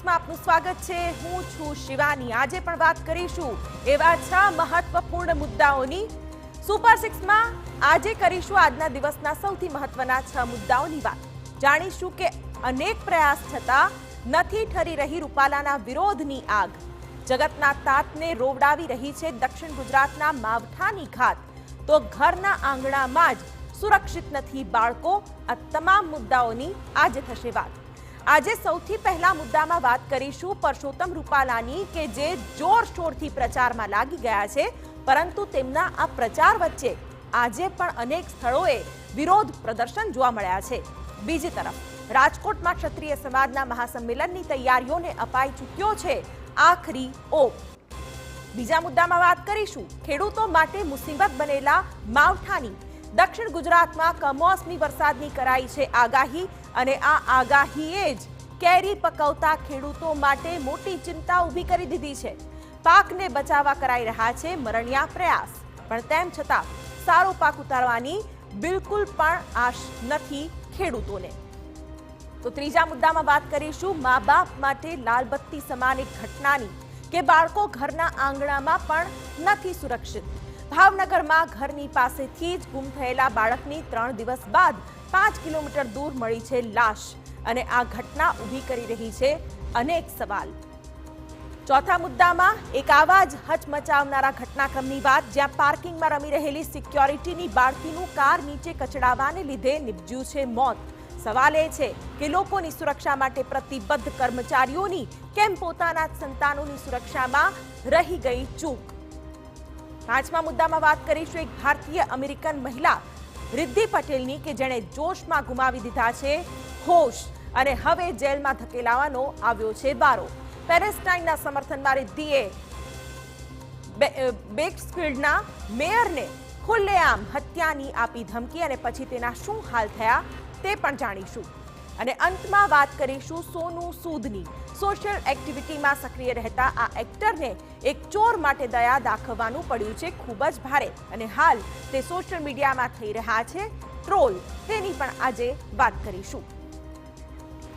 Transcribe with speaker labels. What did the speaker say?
Speaker 1: ન્યૂઝમાં આપનું સ્વાગત છે। હું છું શિવાની। આજે પણ વાત કરીશું એવા 6 મહત્વપૂર્ણ મુદ્દાઓની। સુપર 6માં આજે કરીશું આજના દિવસના સૌથી મહત્વના 6 મુદ્દાઓની વાત। જાણીશું કે અનેક પ્રયાસ છતાં નથી ઠરી રહી રૂપાલાના વિરોધની આગ। જગતના તાતને રોવડાવી રહી છે દક્ષિણ ગુજરાતના માવઠાની ઘાત। તો ઘરના આંગણામાં જ સુરક્ષિત નથી બાળકો। આ તમામ મુદ્દાઓની આજે થશે વાત। આજે સૌથી પહેલા મુદ્દામાં વાત કરીશું પરસોત્તમ રૂપાલાની કે જે જોરશોરથી પ્રચારમાં લાગી ગયા છે, પરંતુ તેમના આ પ્રચાર વચ્ચે આજે પણ અનેક સ્થળોએ વિરોધ પ્રદર્શન જોવા મળ્યા છે। બીજી તરફ રાજકોટમાં ક્ષત્રિય સમાજના મહાસંમેલનની તૈયારીઓને અપાઈ ચૂક્યો છે આખરી ઓપ। બીજા મુદ્દામાં વાત કરીશું ખેડૂતો માટે મુસીબત બનેલા માવઠાની। દક્ષિણ ગુજરાતમાં કમોસમી વરસાદની કરાઈ છે આગાહી અને આ આગાહીએ જ કેરી પકવતા ખેડૂતો માટે મોટી ચિંતા ઊભી કરી દીધી છે। પાકને બચાવવા કરાઈ રહ્યા છે મરણિયા પ્રયાસ, પણ તેમ છતાં સારો પાક ઉતારવાની બિલકુલ પણ આશ નથી ખેડૂતોને। તો ત્રીજા મુદ્દામાં વાત કરીશું મા બાપ માટે લાલબત્તી સમાન એક ઘટનાની કે બાળકો ઘરના આંગણામાં પણ નથી સુરક્ષિત। ભાવનગરમાં ઘરની પાસેથી જ ગુમ થયેલા બાળકની 3 દિવસ બાદ 5 કિલોમીટર દૂર મળી છે લાશ અને આ ઘટના ઊભી કરી રહી છે અનેક સવાલ। ચોથા મુદ્દામાં એક આવા જ હચમચાવનારા ઘટનાક્રમની વાત, જ્યાં પાર્કિંગમાં રમી રહેલી સિક્યોરિટીની બાળકીનું કાર નીચે કચડાવાને લીધે નિપજ્યું છે મોત। સવાલ એ છે કે લોકોની સુરક્ષા માટે પ્રતિબદ્ધ કર્મચારીઓની કેમ પોતાના સંતાનોની સુરક્ષામાં રહી ગઈ ચૂક। પાંચમા મુદ્દામાં વાત કરીશું એક ભારતીય અમેરિકન મહિલા રિદ્ધિ પટેલની કે જેણે જોશમાં ગુમાવી દીધા છે હોશ અને હવે જેલમાં ધકેલાવાનો આવ્યો છે વારો। પેલેસ્ટાઇનના સમર્થનમાં રિદ્ધિએ બેકર્સફિલ્ડના મેયરને ખુલ્લેઆમ હત્યાની આપી ધમકી અને પછી તેના શું હાલ થયા તે પણ જાણીશું। અને અંતમાં વાત કરીશું સોનુ સૂદની। સોશિયલ એક્ટિવિટીમાં સક્રિય રહેતા આ એક્ટરને એક ચોર માટે દયા દાખવવાનું પડ્યું છે ખૂબ જ ભારે અને હાલ તે સોશિયલ મીડિયામાં થઈ રહ્યા છે ટ્રોલ, તેની પણ આજે વાત કરીશું।